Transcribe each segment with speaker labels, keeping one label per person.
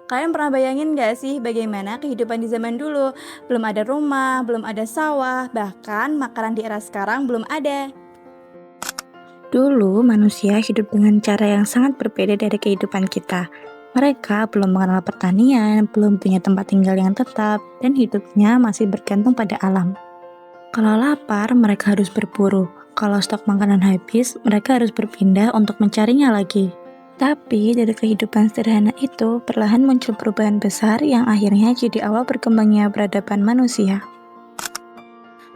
Speaker 1: Kalian pernah bayangin gak sih bagaimana kehidupan di zaman dulu? Belum ada rumah, belum ada sawah, bahkan makanan di era sekarang belum ada.
Speaker 2: Dulu, manusia hidup dengan cara yang sangat berbeda dari kehidupan kita. Mereka belum mengenal pertanian, belum punya tempat tinggal yang tetap, dan hidupnya masih bergantung pada alam. Kalau lapar, mereka harus berburu. Kalau stok makanan habis, mereka harus berpindah untuk mencarinya lagi. Tapi dari kehidupan sederhana itu, perlahan muncul perubahan besar yang akhirnya jadi awal berkembangnya peradaban manusia.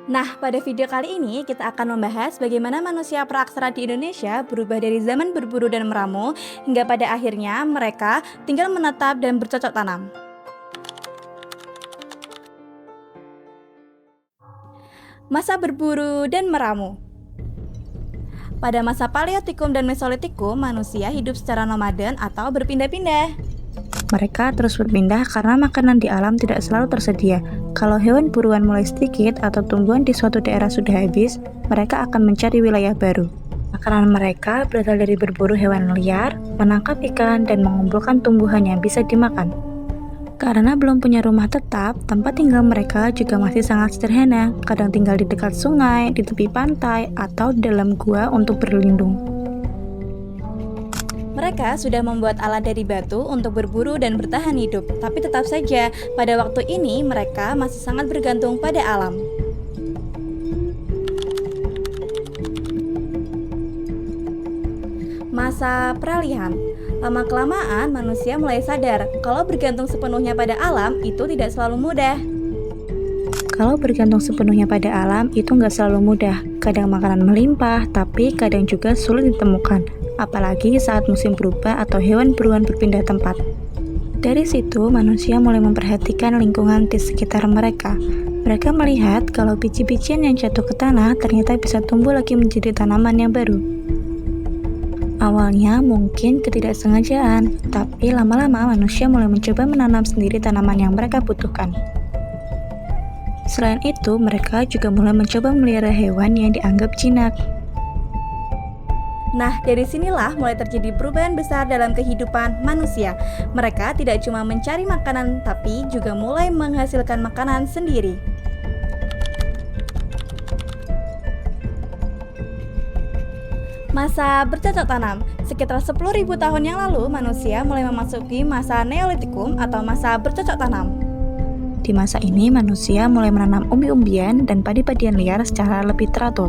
Speaker 1: Nah, pada video kali ini kita akan membahas bagaimana manusia praaksara di Indonesia berubah dari zaman berburu dan meramu hingga pada akhirnya mereka tinggal menetap dan bercocok tanam. Masa berburu dan meramu. Pada masa Paleotikum dan Mesolitikum, manusia hidup secara nomaden atau berpindah-pindah.
Speaker 2: Mereka terus berpindah karena makanan di alam tidak selalu tersedia. Kalau hewan buruan mulai sedikit atau tumbuhan di suatu daerah sudah habis, mereka akan mencari wilayah baru. Makanan mereka berasal dari berburu hewan liar, menangkap ikan, dan mengumpulkan tumbuhan yang bisa dimakan. Karena belum punya rumah tetap, tempat tinggal mereka juga masih sangat sederhana, kadang tinggal di dekat sungai, di tepi pantai, atau di dalam gua untuk berlindung.
Speaker 1: Mereka sudah membuat alat dari batu untuk berburu dan bertahan hidup, tapi tetap saja pada waktu ini mereka masih sangat bergantung pada alam. Masa peralihan. Lama-kelamaan manusia mulai sadar kalau bergantung sepenuhnya pada alam itu tidak selalu mudah.
Speaker 2: Kalau bergantung sepenuhnya pada alam, itu nggak selalu mudah. Kadang makanan melimpah, tapi kadang juga sulit ditemukan. Apalagi saat musim berubah atau hewan buruan berpindah tempat. Dari situ, manusia mulai memperhatikan lingkungan di sekitar mereka. Mereka melihat kalau biji-bijian yang jatuh ke tanah ternyata bisa tumbuh lagi menjadi tanaman yang baru. Awalnya mungkin ketidaksengajaan, tapi lama-lama manusia mulai mencoba menanam sendiri tanaman yang mereka butuhkan. Selain itu, mereka juga mulai mencoba memelihara hewan yang dianggap jinak.
Speaker 1: Nah, dari sinilah mulai terjadi perubahan besar dalam kehidupan manusia. Mereka tidak cuma mencari makanan, tapi juga mulai menghasilkan makanan sendiri. Masa bercocok tanam. Sekitar 10.000 tahun yang lalu, manusia mulai memasuki masa Neolitikum atau masa bercocok tanam.
Speaker 2: Di masa ini, manusia mulai menanam umbi-umbian dan padi-padian liar secara lebih teratur.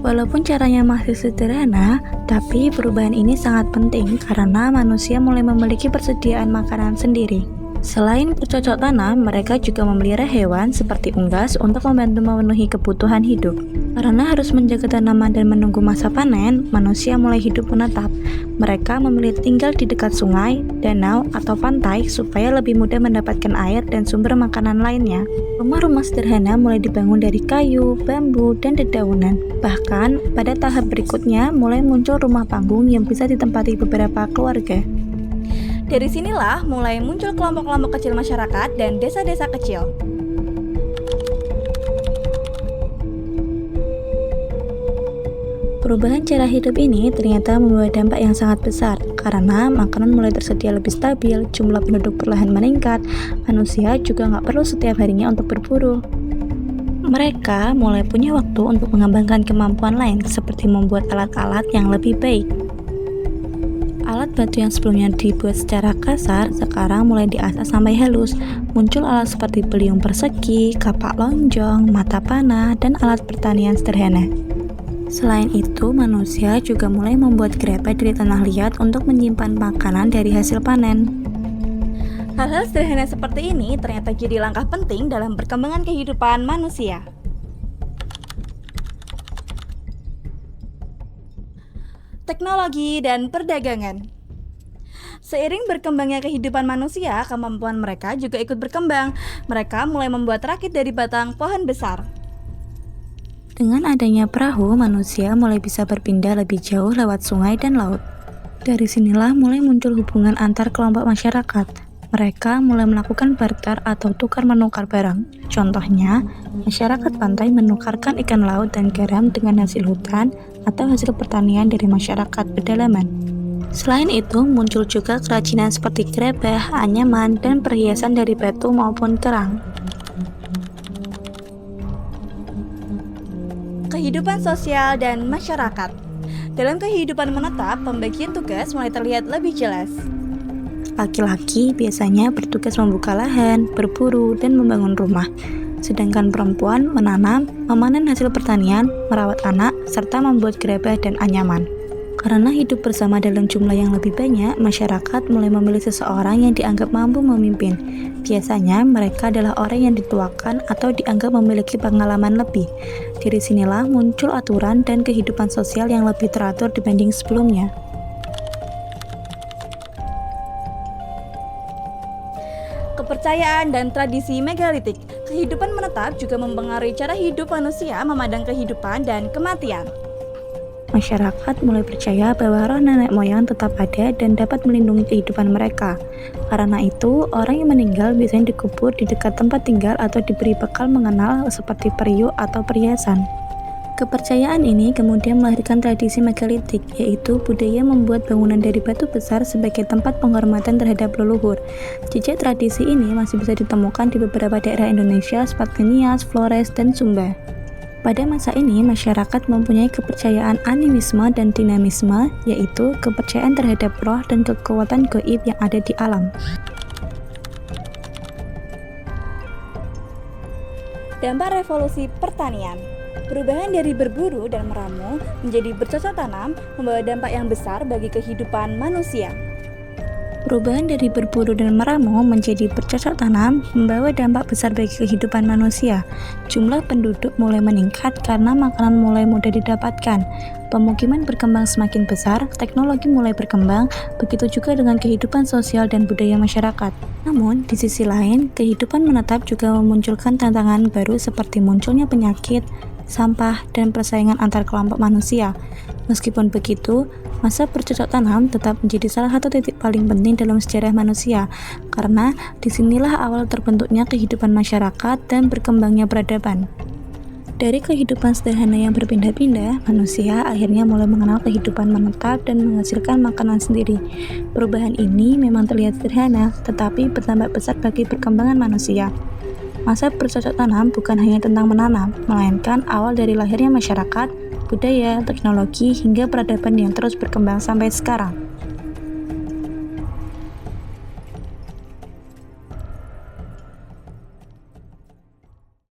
Speaker 2: Walaupun caranya masih sederhana, tapi perubahan ini sangat penting karena manusia mulai memiliki persediaan makanan sendiri. Selain bercocok tanam, mereka juga memelihara hewan seperti unggas untuk membantu memenuhi kebutuhan hidup. Karena harus menjaga tanaman dan menunggu masa panen, manusia mulai hidup menetap. Mereka memilih tinggal di dekat sungai, danau, atau pantai supaya lebih mudah mendapatkan air dan sumber makanan lainnya. Rumah-rumah sederhana mulai dibangun dari kayu, bambu, dan dedaunan. Bahkan, pada tahap berikutnya mulai muncul rumah panggung yang bisa ditempati beberapa keluarga.
Speaker 1: Dari sinilah mulai muncul kelompok-kelompok kecil masyarakat dan desa-desa kecil.
Speaker 2: Perubahan cara hidup ini ternyata membawa dampak yang sangat besar karena makanan mulai tersedia lebih stabil, jumlah penduduk perlahan meningkat, manusia juga nggak perlu setiap harinya untuk berburu. Mereka mulai punya waktu untuk mengembangkan kemampuan lain seperti membuat alat-alat yang lebih baik. Alat batu yang sebelumnya dibuat secara kasar, sekarang mulai diasah sampai halus. Muncul alat seperti beliung persegi, kapak lonjong, mata panah, dan alat pertanian sederhana. Selain itu, manusia juga mulai membuat gerabah dari tanah liat untuk menyimpan makanan dari hasil panen.
Speaker 1: Hal-hal sederhana seperti ini ternyata jadi langkah penting dalam perkembangan kehidupan manusia. Teknologi dan perdagangan. Seiring berkembangnya kehidupan manusia, kemampuan mereka juga ikut berkembang. Mereka mulai membuat rakit dari batang pohon besar.
Speaker 2: Dengan adanya perahu, manusia mulai bisa berpindah lebih jauh lewat sungai dan laut. Dari sinilah mulai muncul hubungan antar kelompok masyarakat. Mereka mulai melakukan barter atau tukar-menukar barang. Contohnya, masyarakat pantai menukarkan ikan laut dan garam dengan hasil hutan atau hasil pertanian dari masyarakat pedalaman. Selain itu, muncul juga kerajinan seperti gerabah, anyaman, dan perhiasan dari batu maupun kerang.
Speaker 1: Kehidupan sosial dan masyarakat. Dalam kehidupan menetap, pembagian tugas mulai terlihat lebih jelas.
Speaker 2: Laki-laki biasanya bertugas membuka lahan, berburu, dan membangun rumah. Sedangkan perempuan menanam, memanen hasil pertanian, merawat anak, serta membuat gerabah dan anyaman. Karena hidup bersama dalam jumlah yang lebih banyak, masyarakat mulai memilih seseorang yang dianggap mampu memimpin. Biasanya mereka adalah orang yang dituakan atau dianggap memiliki pengalaman lebih. Dari sinilah muncul aturan dan kehidupan sosial yang lebih teratur dibanding sebelumnya.
Speaker 1: Kepercayaan dan tradisi megalitik. Kehidupan menetap juga mempengaruhi cara hidup manusia memandang kehidupan dan kematian.
Speaker 2: Masyarakat mulai percaya bahwa roh nenek moyang tetap ada dan dapat melindungi kehidupan mereka. Karena itu, orang yang meninggal biasanya dikubur di dekat tempat tinggal atau diberi bekal mengenal seperti periuk atau perhiasan. Kepercayaan ini kemudian melahirkan tradisi megalitik, yaitu budaya membuat bangunan dari batu besar sebagai tempat penghormatan terhadap leluhur. Jejak tradisi ini masih bisa ditemukan di beberapa daerah Indonesia seperti Nias, Flores, dan Sumba. Pada masa ini, masyarakat mempunyai kepercayaan animisme dan dinamisme, yaitu kepercayaan terhadap roh dan kekuatan gaib yang ada di alam.
Speaker 1: Dampak revolusi pertanian. Perubahan dari berburu dan meramu menjadi bercocok tanam membawa dampak yang besar bagi kehidupan manusia.
Speaker 2: Perubahan dari berburu dan meramu menjadi bercocok tanam membawa dampak besar bagi kehidupan manusia. Jumlah penduduk mulai meningkat karena makanan mulai mudah didapatkan. Pemukiman berkembang semakin besar, teknologi mulai berkembang, begitu juga dengan kehidupan sosial dan budaya masyarakat. Namun, di sisi lain, kehidupan menetap juga memunculkan tantangan baru seperti munculnya penyakit, sampah, dan persaingan antar kelompok manusia. Meskipun begitu, masa bercocok tanam tetap menjadi salah satu titik paling penting dalam sejarah manusia, karena disinilah awal terbentuknya kehidupan masyarakat dan berkembangnya peradaban. Dari kehidupan sederhana yang berpindah-pindah, manusia akhirnya mulai mengenal kehidupan menetap dan menghasilkan makanan sendiri. Perubahan ini memang terlihat sederhana, tetapi berdampak besar bagi perkembangan manusia. Masa bercocok tanam bukan hanya tentang menanam, melainkan awal dari lahirnya masyarakat, budaya, teknologi, hingga peradaban yang terus berkembang sampai sekarang.